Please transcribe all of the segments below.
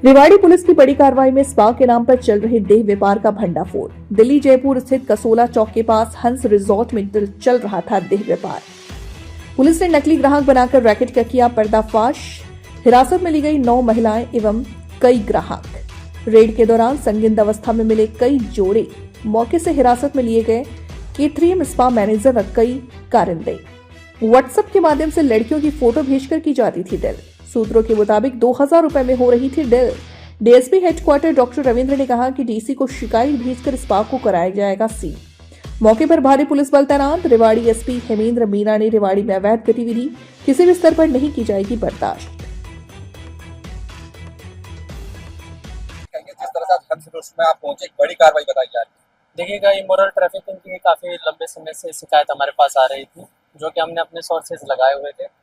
Rewari police की बड़ी कार्रवाई में स्पा के नाम पर चल रहे देह व्यापार का भंडाफोड़। दिल्ली जयपुर स्थित कसोला चौक के पास हंस रिजॉर्ट में चल रहा था देह व्यापार। पुलिस ने नकली ग्राहक बनाकर रैकेट का किया पर्दाफाश। हिरासत में ली गई 9 महिलाएं एवं कई ग्राहक। रेड के दौरान संदिग्ध अवस्था में मिले कई जोड़े मौके से हिरासत में लिए गए। K3M स्पा मैनेजर और कई कारिंदे। व्हाट्सएप के माध्यम से लड़कियों की फोटो भेजकर की जाती थी डील। सूत्रों के मुताबिक 2000 रुपए में हो रही थी deal. DSP headquarter doctor Ravindra ने कहा कि डीसी को शिकायत भेजकर स्पा को कराया जाएगा सील। मौके पर भारी पुलिस बल तैनात। रेवाड़ी एसपी हेमेंद्र मीना ने रेवाड़ी में अवैध गतिविधि किसी भी स्तर पर नहीं की जाएगी बर्दाश्त। जिस तरह से हंस रोड में आप पहुंचे, एक बड़ी कार्रवाई बताई जा रही है। देखिएगा, इमोरल ट्रैफिकिंग की काफ़ी लंबे समय से शिकायत हमारे पास आ रही थी, जो कि हमने अपने सोर्सेज लगाए हुए थे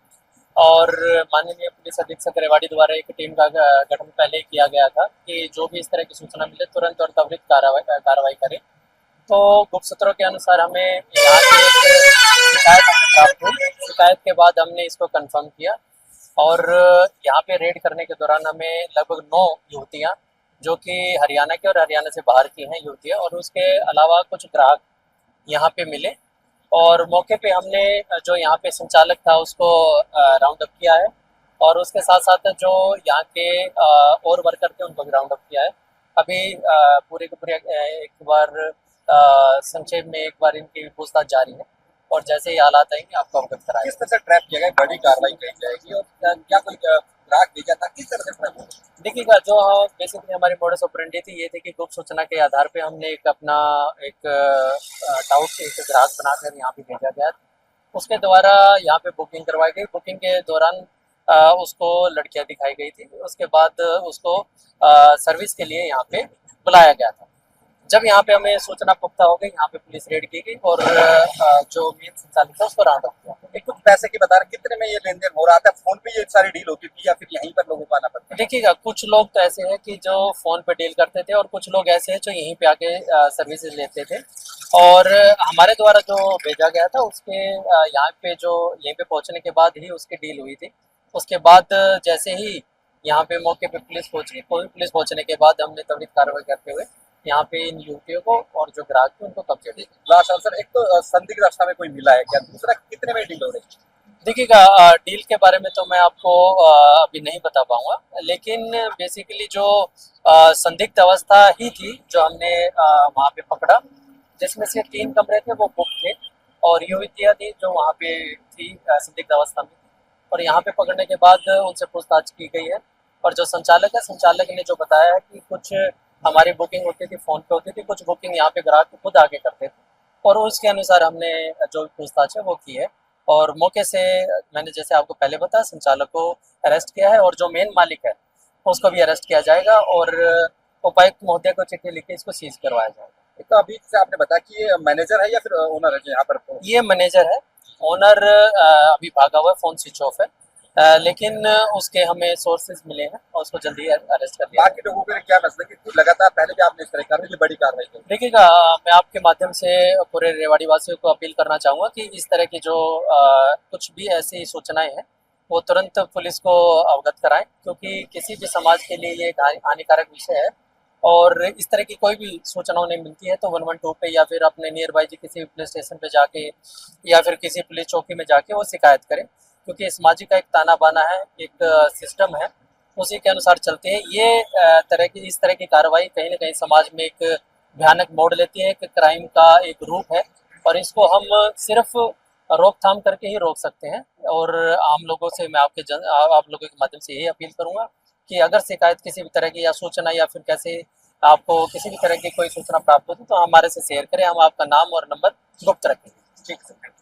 और माननीय पुलिस अधीक्षक रेवाड़ी द्वारा एक टीम का गठन पहले ही किया गया था कि जो भी इस तरह की सूचना मिले तुरंत और त्वरित कार्रवाई करें। तो गुप्त सूत्रों के अनुसार हमें यहाँ की एक शिकायत प्राप्त हुई। शिकायत के बाद हमने इसको कंफर्म किया और यहाँ पे रेड करने के दौरान हमें लगभग 9 युवतियाँ जो कि हरियाणा की और हरियाणा से बाहर की हैं युवतियाँ और उसके अलावा कुछ ग्राहक यहाँ पे मिले और मौके पे हमने जो यहाँ पे संचालक था उसको राउंड अप किया है और उसके साथ साथ जो यहाँ के और वर्कर थे उनको भी राउंड अप किया है। अभी पूरे के पूरे एक बार संक्षेप में एक बार इनकी पूछताछ जारी है और जैसे ही हालात आएंगे आपको अवगत कराएंगे। किस तरह से ट्रैप किया गया, बड़ी कार्रवाई की जाएगी और क्या कोई ग्राहक भेजा था, किस तरह से ट्रैप होगा? देखिएगा, जो बेसिकली हमारी मोडस ऑपरेंडी थी ये थी कि गुप्त सूचना के आधार पे हमने एक अपना एक डाउट एक ग्राहक बनाकर यहाँ पे भेजा गया। उसके द्वारा यहाँ पे बुकिंग करवाई गई। बुकिंग के दौरान उसको लड़कियाँ दिखाई गई थी। उसके बाद उसको सर्विस के लिए यहाँ पे बुलाया गया था। जब यहाँ पे हमें सूचना पुख्ता हो गई, यहाँ पे पुलिस रेड की गई और जो मेन संचालक था उसको राउंड अप किया। एक कुछ पैसे की बता रहे, कितने में ये लेन देन हो रहा था? फोन पे ये सारी डील होती थी या फिर यहीं पर लोगों को आना पड़ता? देखिएगा, कुछ लोग तो ऐसे हैं कि जो फ़ोन पे डील करते थे और कुछ लोग ऐसे हैं जो यहीं पे आके सर्विसेज लेते थे और हमारे द्वारा जो भेजा गया था उसके यहाँ पे जो यहीं पे पहुँचने के बाद ही उसकी डील हुई थी। उसके बाद जैसे ही यहाँ पे मौके पे पुलिस पहुँची, पुलिस पहुँचने के बाद हमने त्वरित कार्रवाई करते हुए यहाँ पे इन युवतियों को और जो ग्राहक थे उनको कब्जे दी। लास्ट आंसर, एक तो संदिग्ध अवस्था में कोई मिला है क्या? दूसरा, कितने में डील हो रही है? देखिएगा, डील के बारे में तो मैं आपको अभी नहीं बता पाऊंगा, लेकिन बेसिकली जो संदिग्ध अवस्था ही थी जो हमने वहाँ पे पकड़ा, जिसमें से 3 कमरे थे वो बुक थे और युवतियाँ थी जो वहाँ पे थी संदिग्ध अवस्था में। और यहाँ पे पकड़ने के बाद उनसे पूछताछ की गई है और जो संचालक है, संचालक ने जो बताया है कि कुछ हमारी बुकिंग होती थी फ़ोन पे होती थी, कुछ बुकिंग यहाँ पे ग्राहक खुद आके करते थे और उसके अनुसार हमने जो पूछताछ है वो की है और मौके से मैंने जैसे आपको पहले बताया संचालक को अरेस्ट किया है और जो मेन मालिक है उसको भी अरेस्ट किया जाएगा और उपायुक्त महोदय को चिट्ठी लिख के इसको सीज करवाया जाएगा। एक तो अभी से आपने बताया कि ये मैनेजर है या फिर ओनर है जो यहाँ पर? ये मैनेजर है, ओनर अभी भागा हुआ है, फ़ोन स्विच ऑफ है, लेकिन उसके हमें सोर्सेज मिले हैं और उसको जल्दी अरेस्ट कर लिया। बाकी लोगों के लिए क्या मैसेज है कि लगातार पहले भी आपने इस तरह की बड़ी कार्रवाई की? देखिएगा, मैं आपके माध्यम से पूरे रेवाड़ी वासियों को अपील करना चाहूँगा कि इस तरह की जो कुछ भी ऐसी सूचनाएं हैं वो तुरंत पुलिस को अवगत कराएं, क्योंकि किसी भी समाज के लिए ये एक हानिकारक विषय है और इस तरह की कोई भी सूचना उन्हें मिलती है तो 112 पे या फिर अपने नियर बाई किसी भी पुलिस स्टेशन पे जाके या फिर किसी पुलिस चौकी में जाके वो शिकायत करें, क्योंकि समाज का एक ताना बाना है, एक सिस्टम है, उसी के अनुसार चलते हैं। ये इस तरह की कार्रवाई कहीं ना कहीं समाज में एक भयानक मोड़ लेती है, एक क्राइम का एक रूप है और इसको हम सिर्फ रोकथाम करके ही रोक सकते हैं। और आम लोगों से मैं आप लोगों के माध्यम से यही अपील करूंगा कि अगर शिकायत किसी भी तरह की या सूचना या फिर कैसे आपको किसी भी तरह की कोई सूचना प्राप्त होती तो हमारे से शेयर करें, हम आपका नाम और नंबर गुप्त रखेंगे। ठीक है।